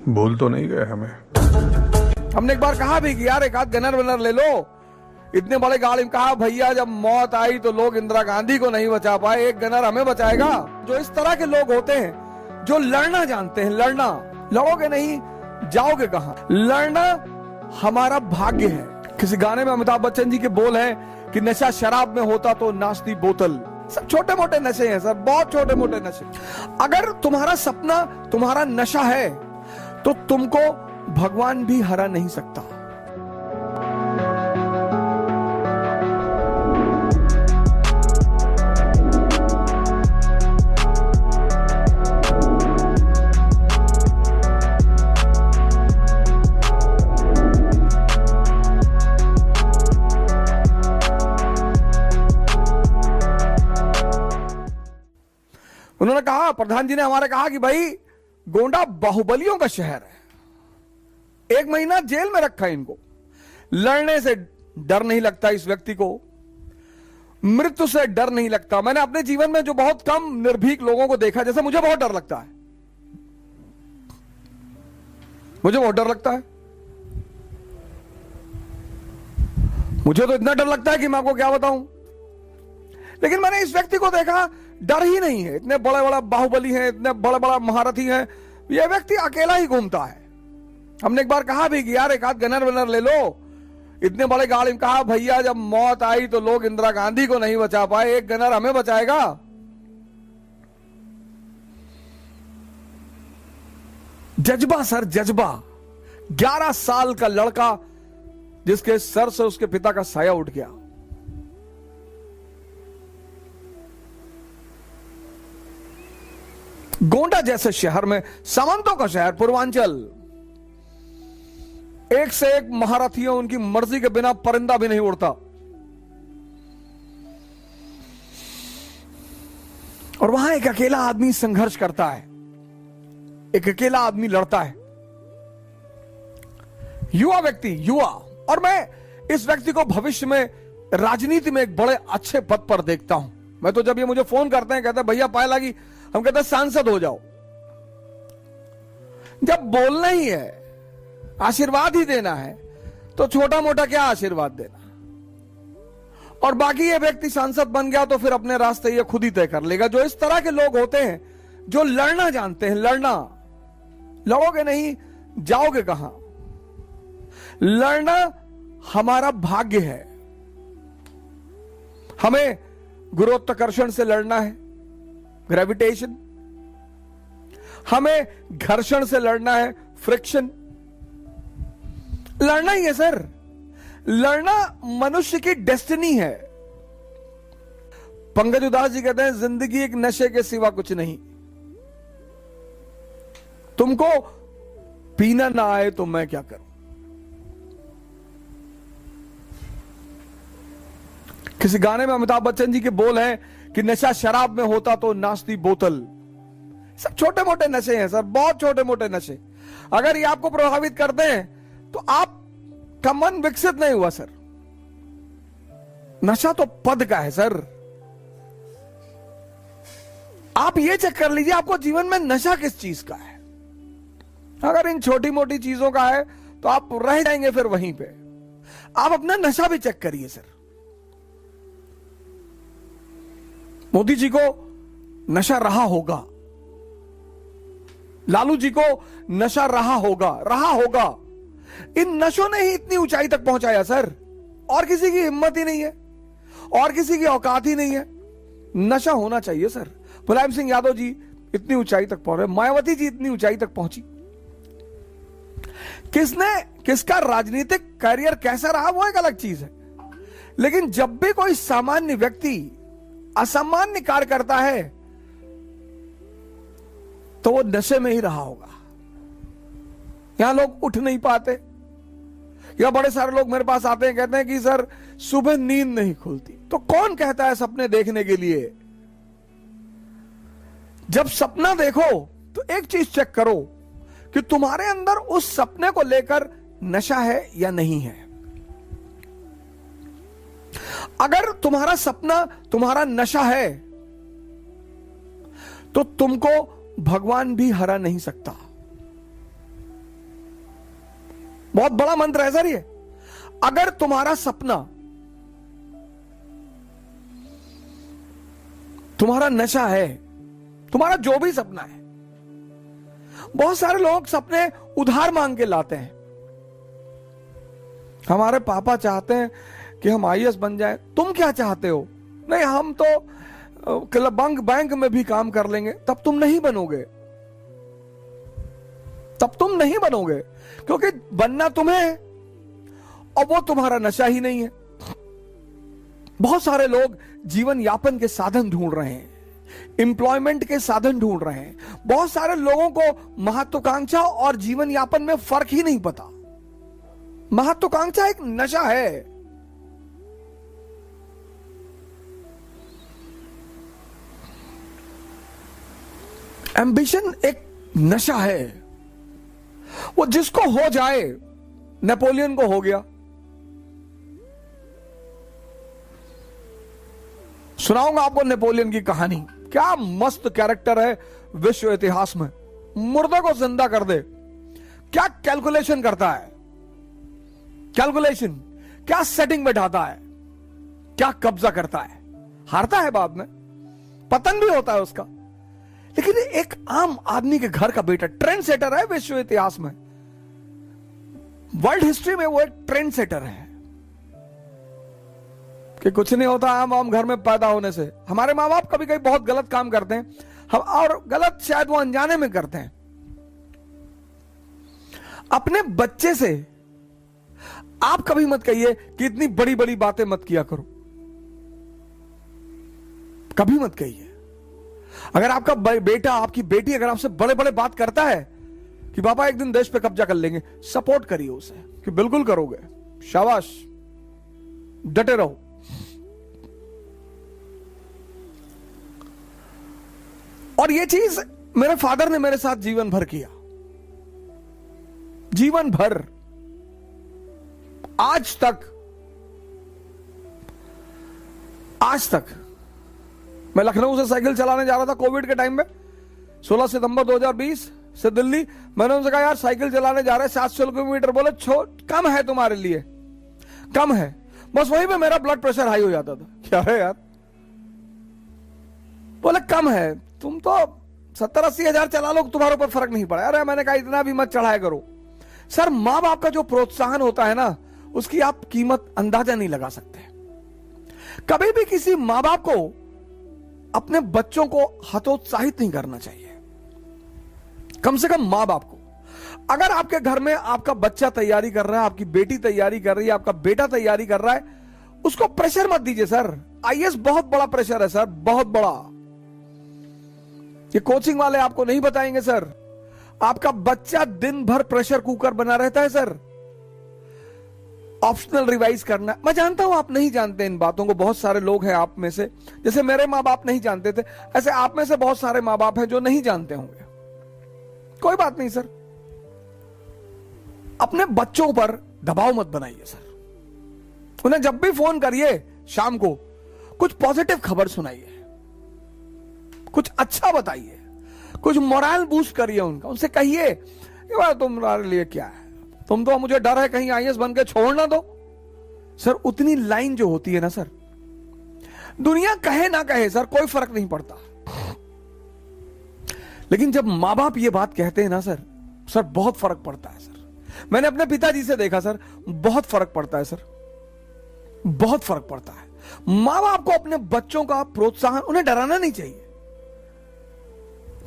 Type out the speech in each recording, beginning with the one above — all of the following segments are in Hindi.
भूल तो नहीं गए हमें। हमने एक बार कहा भी कि यार एक आध गनर वनर ले लो। इतने बड़े गाड़ी में कहा भैया जब मौत आई तो लोग इंदिरा गांधी को नहीं बचा पाए, एक गनर हमें बचाएगा। जो इस तरह के लोग होते हैं जो लड़ना जानते हैं, लड़ना, लड़ोगे नहीं जाओगे कहां। लड़ना हमारा भाग्य है। किसी गाने में अमिताभ बच्चन जी के बोल हैं कि नशा शराब में होता तो नाचती बोतल। सब छोटे मोटे नशे हैं सर, बहुत छोटे मोटे नशे। अगर तुम्हारा सपना तुम्हारा नशा है तो तुमको भगवान भी हरा नहीं सकता। उन्होंने कहा, प्रधान जी ने हमारे कहा कि भाई गोंडा बाहुबलियों का शहर है। 1 महीना जेल में रखा इनको। लड़ने से डर नहीं लगता इस व्यक्ति को, मृत्यु से डर नहीं लगता। मैंने अपने जीवन में जो बहुत कम निर्भीक लोगों को देखा, जैसे मुझे बहुत डर लगता है, मुझे बहुत डर लगता है। मुझे तो इतना डर लगता है कि मैं आपको क्या बताऊं। लेकिन मैंने इस व्यक्ति को देखा, डर ही नहीं है। इतने बड़े बड़ा बाहुबली हैं, इतने बड़ा बड़ा महारथी हैं, यह व्यक्ति अकेला ही घूमता है। हमने एक बार कहा भी कि यार एक आध गनर वनर ले लो। इतने बड़े गाड़ी में कहा भैया जब मौत आई तो लोग इंदिरा गांधी को नहीं बचा पाए, एक गनर हमें बचाएगा। जज्बा सर, जज्बा। 11 साल का लड़का जिसके सर से उसके पिता का साया उठ गया। गोंडा जैसे शहर में, सामंतों का शहर, पूर्वांचल, एक से एक महारथी है, उनकी मर्जी के बिना परिंदा भी नहीं उड़ता। और वहां एक अकेला आदमी संघर्ष करता है, एक अकेला आदमी लड़ता है। युवा व्यक्ति, युवा। और मैं इस व्यक्ति को भविष्य में राजनीति में एक बड़े अच्छे पद पर देखता हूं। मैं तो जब ये मुझे फोन करते हैं, कहते हैं भैया पाए लगी, हम कहते हैं सांसद हो जाओ। जब बोलना ही है, आशीर्वाद ही देना है, तो छोटा मोटा क्या आशीर्वाद देना। और बाकी ये व्यक्ति सांसद बन गया तो फिर अपने रास्ते ये खुद ही तय कर लेगा। जो इस तरह के लोग होते हैं जो लड़ना जानते हैं, लड़ना, लड़ोगे नहीं जाओगे कहां। लड़ना हमारा भाग्य है। हमें गुरुत्वाकर्षण से लड़ना है, ग्रेविटेशन। हमें घर्षण से लड़ना है, फ्रिक्शन। लड़ना ही है सर। लड़ना मनुष्य की डेस्टिनी है। पंकज उदास जी कहते हैं जिंदगी एक नशे के सिवा कुछ नहीं। तुमको पीना ना आए तो मैं क्या करूं। किसी गाने में अमिताभ बच्चन जी के बोल हैं कि नशा शराब में होता तो नाचती बोतल। सब छोटे मोटे नशे हैं सर, बहुत छोटे मोटे नशे। अगर ये आपको प्रभावित करते हैं तो आपका मन विकसित नहीं हुआ सर। नशा तो पद का है सर। आप ये चेक कर लीजिए आपको जीवन में नशा किस चीज का है। अगर इन छोटी मोटी चीजों का है तो आप रह जाएंगे फिर वहीं पे। आप अपना नशा भी चेक करिए सर। मोदी जी को नशा रहा होगा, लालू जी को नशा रहा होगा। इन नशों ने ही इतनी ऊंचाई तक पहुंचाया सर। और किसी की हिम्मत ही नहीं है, और किसी की औकात ही नहीं है। नशा होना चाहिए सर। मुलायम सिंह यादव जी इतनी ऊंचाई तक पहुंचे, मायावती जी इतनी ऊंचाई तक पहुंची। किसका राजनीतिक करियर कैसा रहा वो एक अलग चीज है। लेकिन जब भी कोई सामान्य व्यक्ति असामान्य कार्य करता है तो वो नशे में ही रहा होगा। यहां लोग उठ नहीं पाते। या बड़े सारे लोग मेरे पास आते हैं, कहते हैं कि सर सुबह नींद नहीं खुलती। तो कौन कहता है सपने देखने के लिए। जब सपना देखो तो एक चीज चेक करो कि तुम्हारे अंदर उस सपने को लेकर नशा है या नहीं है। अगर तुम्हारा सपना तुम्हारा नशा है तो तुमको भगवान भी हरा नहीं सकता। बहुत बड़ा मंत्र है सर ये। अगर तुम्हारा सपना, तुम्हारा नशा है, तुम्हारा जो भी सपना है, बहुत सारे लोग सपने उधार मांग के लाते हैं। हमारे पापा चाहते हैं कि हम आईएएस बन जाएं, तुम क्या चाहते हो? नहीं, हम तो बैंक में भी काम कर लेंगे। तब तुम नहीं बनोगे, तब तुम नहीं बनोगे, क्योंकि बनना तुम्हें है और वो तुम्हारा नशा ही नहीं है। बहुत सारे लोग जीवन यापन के साधन ढूंढ रहे हैं, एम्प्लॉयमेंट के साधन ढूंढ रहे हैं। बहुत सारे लोगों को महत्वाकांक्षा और जीवन यापन में फर्क ही नहीं पता। महत्वाकांक्षा एक नशा है। एम्बिशन एक नशा है। वो जिसको हो जाए, नेपोलियन को हो गया। सुनाऊंगा आपको नेपोलियन की कहानी। क्या मस्त कैरेक्टर है विश्व इतिहास में। मुर्दे को जिंदा कर दे। क्या कैलकुलेशन करता है, कैलकुलेशन, क्या सेटिंग बैठाता है, क्या कब्जा करता है। हारता है बाद में, पतन भी होता है उसका, लेकिन एक आम आदमी के घर का बेटा ट्रेंड सेटर है विश्व इतिहास में। वर्ल्ड हिस्ट्री में वो एक ट्रेंड सेटर है कि कुछ नहीं होता आम घर में पैदा होने से। हमारे माँ बाप कभी कभी बहुत गलत काम करते हैं हम, और गलत शायद वो अनजाने में करते हैं। अपने बच्चे से आप कभी मत कहिए कि इतनी बड़ी बड़ी बातें मत किया करो, कभी मत कहिए। अगर आपका बेटा, आपकी बेटी अगर आपसे बड़े बड़े बात करता है कि पापा एक दिन देश पे कब्जा कर लेंगे, सपोर्ट करिए उसे कि बिल्कुल करोगे, शाबाश, डटे रहो। और ये चीज मेरे फादर ने मेरे साथ जीवन भर किया, जीवन भर, आज तक। मैं लखनऊ से साइकिल चलाने जा रहा था कोविड के टाइम में, 16 सितंबर 2020 से दिल्ली। मैंने उनसे कहा यार साइकिल चलाने जा रहे हैं 700 किलोमीटर। बोले कम है तुम्हारे लिए, कम है। बस वहीं पे मेरा ब्लड प्रेशर हाई हो जाता था। क्या है यार, बोले कम है, तुम तो 70-80 हजार चला लो, तुम्हारे ऊपर फर्क नहीं पड़ा। अरे मैंने कहा इतना भी मत चढ़ाया करो। सर, मां बाप का जो प्रोत्साहन होता है ना, उसकी आप कीमत अंदाजा नहीं लगा सकते। कभी भी किसी मां बाप को अपने बच्चों को हतोत्साहित नहीं करना चाहिए, कम से कम मां बाप को। अगर आपके घर में आपका बच्चा तैयारी कर रहा है, आपकी बेटी तैयारी कर रही है, आपका बेटा तैयारी कर रहा है, उसको प्रेशर मत दीजिए। सर, आईएएस बहुत बड़ा प्रेशर है सर, बहुत बड़ा। ये कोचिंग वाले आपको नहीं बताएंगे सर। आपका बच्चा दिन भर प्रेशर कुकर बना रहता है सर। ऑप्शनल रिवाइज करना, मैं जानता हूं आप नहीं जानते इन बातों को। बहुत सारे लोग हैं आप में से, जैसे मेरे मां बाप नहीं जानते थे, ऐसे आप में से बहुत सारे मां बाप हैं जो नहीं जानते होंगे। कोई बात नहीं सर, अपने बच्चों पर दबाव मत बनाइए सर। उन्हें जब भी फोन करिए शाम को, कुछ पॉजिटिव खबर सुनाइए, कुछ अच्छा बताइए, कुछ मोरल बूस्ट करिए उनका। उनसे कहिए कि तुम्हारे लिए क्या है, तुम तो, मुझे डर है कहीं आईएएस बन के छोड़ ना दो। सर, उतनी लाइन जो होती है ना सर, दुनिया कहे ना कहे सर, कोई फर्क नहीं पड़ता। लेकिन जब मां बाप ये बात कहते हैं ना सर, बहुत फर्क पड़ता है सर। मैंने अपने पिताजी से देखा सर, बहुत फर्क पड़ता है सर, बहुत फर्क पड़ता है। मां बाप को अपने बच्चों का प्रोत्साहन, उन्हें डराना नहीं चाहिए।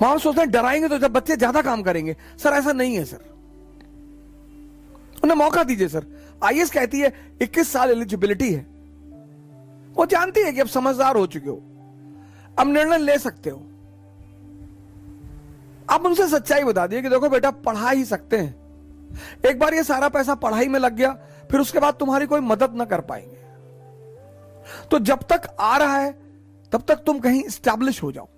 मां बाप सोचते हैं डराएंगे तो जब बच्चे ज्यादा काम करेंगे। सर, ऐसा नहीं है सर, उन्हें मौका दीजिए सर। आईएएस कहती है 21 साल एलिजिबिलिटी है, वो जानती है कि अब समझदार हो चुके हो, अब निर्णय ले सकते हो। आप उनसे सच्चाई बता दिए कि देखो बेटा, पढ़ा ही सकते हैं, एक बार ये सारा पैसा पढ़ाई में लग गया, फिर उसके बाद तुम्हारी कोई मदद ना कर पाएंगे। तो जब तक आ रहा है तब तक तुम कहीं स्टैब्लिश हो जाओ।